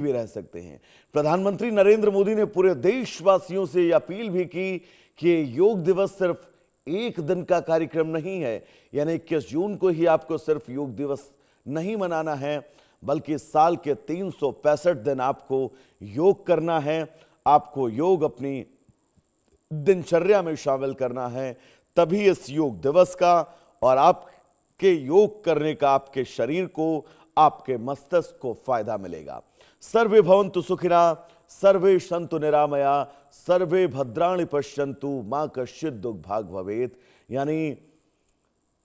भी रह सकते हैं। प्रधानमंत्री नरेंद्र मोदी ने पूरे देशवासियों से यह अपील भी की कि योग दिवस सिर्फ एक दिन का कार्यक्रम नहीं है, यानी 21 जून को ही आपको सिर्फ योग दिवस नहीं मनाना है, बल्कि साल के 365 दिन आपको योग करना है। आपको योग अपनी दिनचर्या में शामिल करना है, तभी इस योग दिवस का और आपके योग करने का आपके शरीर को, आपके मस्तिष्क को फायदा मिलेगा। सर्वे भवन्तु सुखिनः, सर्वे सन्तु निरामया, सर्वे भद्राणि पश्यन्तु, मां कश्चित् दुर्भाग् भवेत्। यानी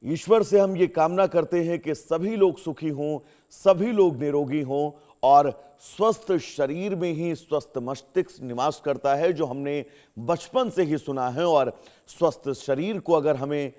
ईश्वर से हम ये कामना करते हैं कि सभी लोग सुखी हों, सभी लोग निरोगी हों और स्वस्थ शरीर में ही स्वस्थ मस्तिष्क निवास करता है, जो हमने बचपन से ही सुना है। और स्वस्थ शरीर को अगर हमें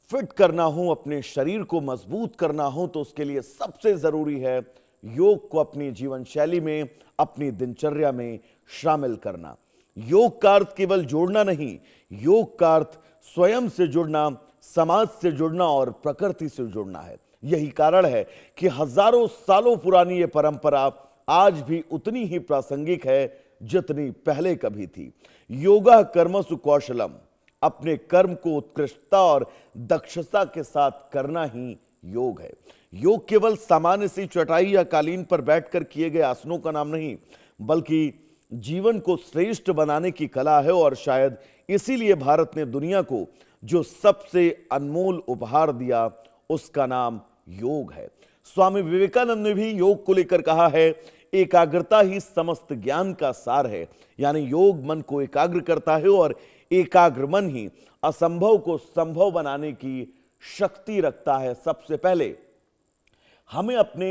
फिट करना हो, अपने शरीर को मजबूत करना हो, तो उसके लिए सबसे जरूरी है योग को अपनी जीवन शैली में, अपनी दिनचर्या में शामिल करना। योग का अर्थ केवल जोड़ना नहीं, योग का अर्थ स्वयं से जुड़ना, समाज से जुड़ना और प्रकृति से जुड़ना है। यही कारण है कि हजारों सालों पुरानी ये परंपरा आज भी उतनी ही प्रासंगिक है जितनी पहले कभी थी। योगा कर्मसु कौशलम, अपने कर्म को उत्कृष्टता और दक्षता के साथ करना ही योग है। योग केवल सामान्य सी चटाई या कालीन पर बैठकर किए गए आसनों का नाम नहीं, बल्कि जीवन को श्रेष्ठ बनाने की कला है। और शायद इसीलिए भारत ने दुनिया को जो सबसे अनमोल उपहार दिया, उसका नाम योग है। स्वामी विवेकानंद ने भी योग को लेकर कहा है, एकाग्रता ही समस्त ज्ञान का सार है। यानी योग मन को एकाग्र करता है और एकाग्र मन ही असंभव को संभव बनाने की शक्ति रखता है। सबसे पहले हमें अपने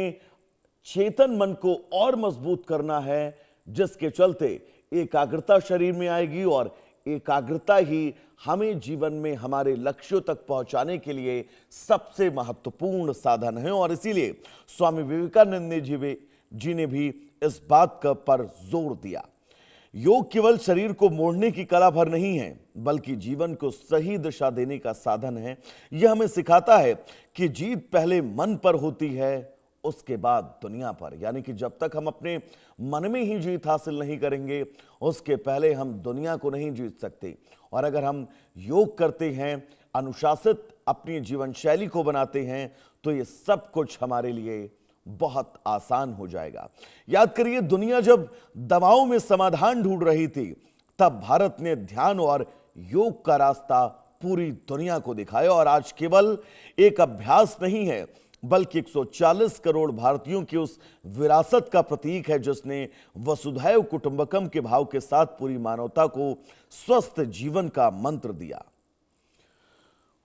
चेतन मन को और मजबूत करना है, जिसके चलते एकाग्रता शरीर में आएगी और एकाग्रता ही हमें जीवन में हमारे लक्ष्यों तक पहुंचाने के लिए सबसे महत्वपूर्ण साधन है। और इसीलिए स्वामी विवेकानंद जी ने भी इस बात पर जोर दिया। योग केवल शरीर को मोड़ने की कला भर नहीं है, बल्कि जीवन को सही दिशा देने का साधन है। यह हमें सिखाता है कि जीत पहले मन पर होती है, उसके बाद दुनिया पर। यानी कि जब तक हम अपने मन में ही जीत हासिल नहीं करेंगे, उसके पहले हम दुनिया को नहीं जीत सकते। और अगर हम योग करते हैं, अनुशासित अपनी जीवन शैली को बनाते हैं, तो ये सब कुछ हमारे लिए बहुत आसान हो जाएगा। याद करिए, दुनिया जब दवाओं में समाधान ढूंढ रही थी, तब भारत ने ध्यान और योग का रास्ता पूरी दुनिया को दिखाया। और आज केवल एक अभ्यास नहीं है, बल्कि 140 करोड़ भारतीयों की उस विरासत का प्रतीक है, जिसने वसुधैव कुटुंबकम के भाव के साथ पूरी मानवता को स्वस्थ जीवन का मंत्र दिया।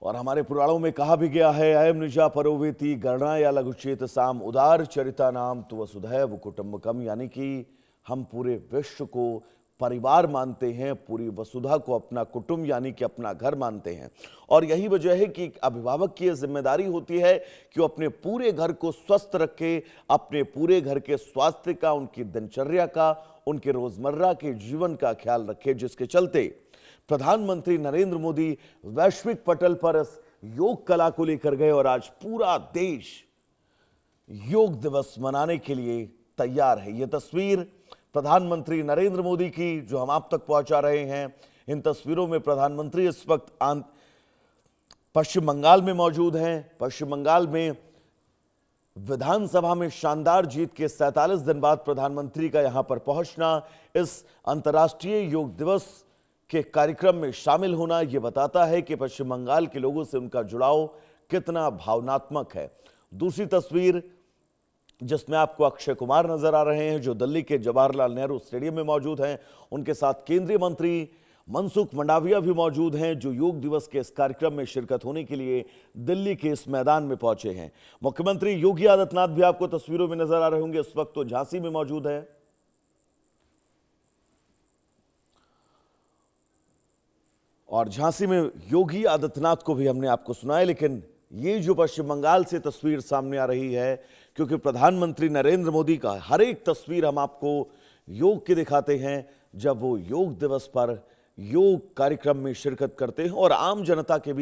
और हमारे पुराणों में कहा भी गया है, अयम निजा परोवेति गणना या लघुचेत साम उदार चरिता नाम तो वसुधैव कुटुंबकम। यानी कि हम पूरे विश्व को परिवार मानते हैं, पूरी वसुधा को अपना कुटुंब यानी कि अपना घर मानते हैं। और यही वजह है कि अभिभावक की यह जिम्मेदारी होती है कि वो अपने पूरे घर को स्वस्थ रखे, अपने पूरे घर के स्वास्थ्य का, उनकी दिनचर्या का, उनके रोजमर्रा के जीवन का ख्याल रखे। जिसके चलते प्रधानमंत्री नरेंद्र मोदी वैश्विक पटल पर इस योग कला को लेकर गए और आज पूरा देश योग दिवस मनाने के लिए तैयार है। यह तस्वीर प्रधानमंत्री नरेंद्र मोदी की जो हम आप तक पहुंचा रहे हैं। इन तस्वीरों में प्रधानमंत्री इस वक्त पश्चिम बंगाल में मौजूद हैं। पश्चिम बंगाल में विधानसभा में शानदार जीत के 47 दिन बाद प्रधानमंत्री का यहां पर पहुंचना, इस अंतर्राष्ट्रीय योग दिवस के कार्यक्रम में शामिल होना, यह बताता है कि पश्चिम बंगाल के लोगों से उनका जुड़ाव कितना भावनात्मक है। दूसरी तस्वीर जिसमें आपको अक्षय कुमार नजर आ रहे हैं, जो दिल्ली के जवाहरलाल नेहरू स्टेडियम में मौजूद हैं। उनके साथ केंद्रीय मंत्री मनसुख मंडाविया भी मौजूद हैं, जो योग दिवस के इस कार्यक्रम में शिरकत होने के लिए दिल्ली के इस मैदान में पहुंचे हैं। मुख्यमंत्री योगी आदित्यनाथ भी आपको तस्वीरों में नजर आ रहे होंगे, इस वक्त तो झांसी में मौजूद है। और झांसी में योगी आदित्यनाथ को भी हमने आपको सुनाया। लेकिन ये जो पश्चिम बंगाल से तस्वीर सामने आ रही है, क्योंकि प्रधानमंत्री नरेंद्र मोदी का हर एक तस्वीर हम आपको योग की दिखाते हैं, जब वो योग दिवस पर योग कार्यक्रम में शिरकत करते हैं और आम जनता के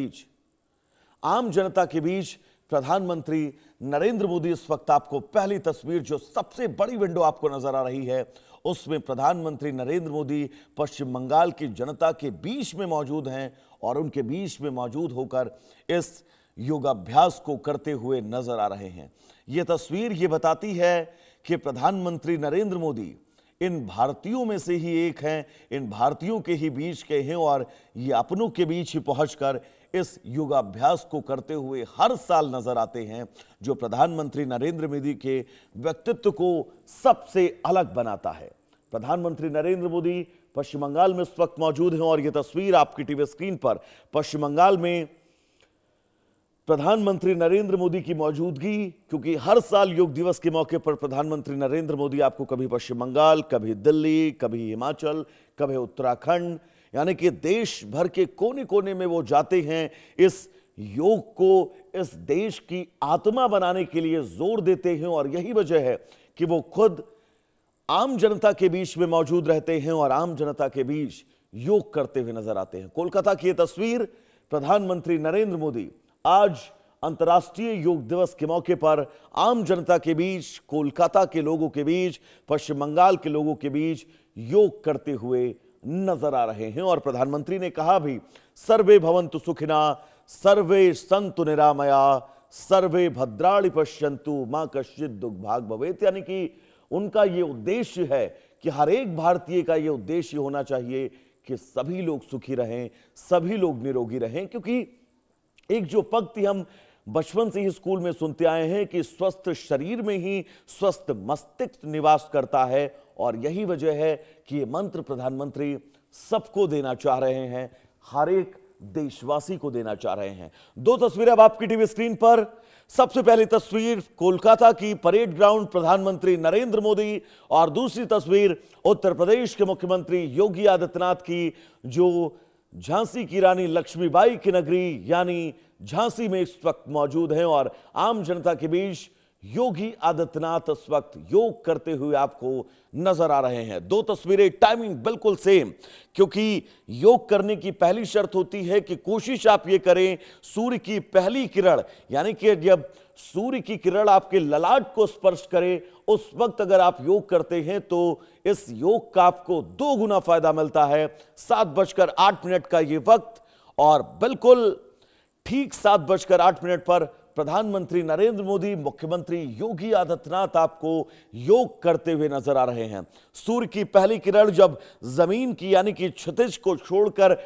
बीच प्रधानमंत्री नरेंद्र मोदी इस वक्त आपको पहली तस्वीर जो सबसे बड़ी विंडो आपको नजर आ रही है उसमें प्रधानमंत्री नरेंद्र मोदी पश्चिम बंगाल की जनता के बीच में मौजूद हैं और उनके बीच में मौजूद होकर इस योगाभ्यास को करते हुए नजर आ रहे हैं। यह तस्वीर ये बताती है कि प्रधानमंत्री नरेंद्र मोदी इन भारतीयों में से ही एक हैं, इन भारतीयों के ही बीच के हैं और ये अपनों के बीच ही पहुंचकर इस योगाभ्यास को करते हुए हर साल नजर आते हैं, जो प्रधानमंत्री नरेंद्र मोदी के व्यक्तित्व को सबसे अलग बनाता है। प्रधानमंत्री नरेंद्र मोदी पश्चिम बंगाल में इस वक्त मौजूद हैं और यह तस्वीर आपकी टीवी स्क्रीन पर पश्चिम बंगाल में प्रधानमंत्री नरेंद्र मोदी की मौजूदगी, क्योंकि हर साल योग दिवस के मौके पर प्रधानमंत्री नरेंद्र मोदी आपको कभी पश्चिम बंगाल, कभी दिल्ली, कभी हिमाचल, कभी उत्तराखंड, यानी कि देश भर के कोने कोने में वो जाते हैं। इस योग को इस देश की आत्मा बनाने के लिए जोर देते हैं और यही वजह है कि वो खुद आम जनता के बीच में मौजूद रहते हैं और आम जनता के बीच योग करते हुए नजर आते हैं। कोलकाता की यह तस्वीर प्रधानमंत्री नरेंद्र मोदी आज अंतर्राष्ट्रीय योग दिवस के मौके पर आम जनता के बीच, कोलकाता के लोगों के बीच, पश्चिम बंगाल के लोगों के बीच योग करते हुए नजर आ रहे हैं। और प्रधानमंत्री ने कहा भी, सर्वे भवन्तु सुखिना, सर्वे सन्तु निरामया, सर्वे भद्राणि पश्यन्तु मां कश्चित् दुर्भाग् भवेत्। यानी कि उनका यह उद्देश्य है कि हर एक भारतीय का यह उद्देश्य होना चाहिए कि सभी लोग सुखी रहें, सभी लोग निरोगी रहें। क्योंकि एक जो पंक्ति हम बचपन से ही स्कूल में सुनते आए हैं कि स्वस्थ शरीर में ही स्वस्थ मस्तिष्क निवास करता है, और यही वजह है कि ये मंत्र प्रधानमंत्री सबको देना चाह रहे हैं, हर एक देशवासी को देना चाह रहे हैं। दो तस्वीरें अब आपकी टीवी स्क्रीन पर। सबसे पहली तस्वीर कोलकाता की परेड ग्राउंड, प्रधानमंत्री नरेंद्र मोदी, और दूसरी तस्वीर उत्तर प्रदेश के मुख्यमंत्री योगी आदित्यनाथ की, जो झांसी की रानी लक्ष्मीबाई की नगरी यानी झांसी में इस वक्त मौजूद हैं और आम जनता के बीच योगी आदित्यनाथ इस वक्त योग करते हुए आपको नजर आ रहे हैं। दो तस्वीरें, टाइमिंग बिल्कुल सेम, क्योंकि योग करने की पहली शर्त होती है कि कोशिश आप ये करें सूर्य की पहली किरण, यानी कि जब सूर्य की किरण आपके ललाट को स्पर्श करे उस वक्त अगर आप योग करते हैं तो इस योग का आपको 2 गुना फायदा मिलता है। 7:08 का ये वक्त, और बिल्कुल ठीक 7:08 पर प्रधानमंत्री नरेंद्र मोदी, मुख्यमंत्री योगी आदित्यनाथ आपको योग करते हुए नजर आ रहे हैं। सूर्य की पहली किरण जब जमीन की यानी कि क्षितिज को छोड़कर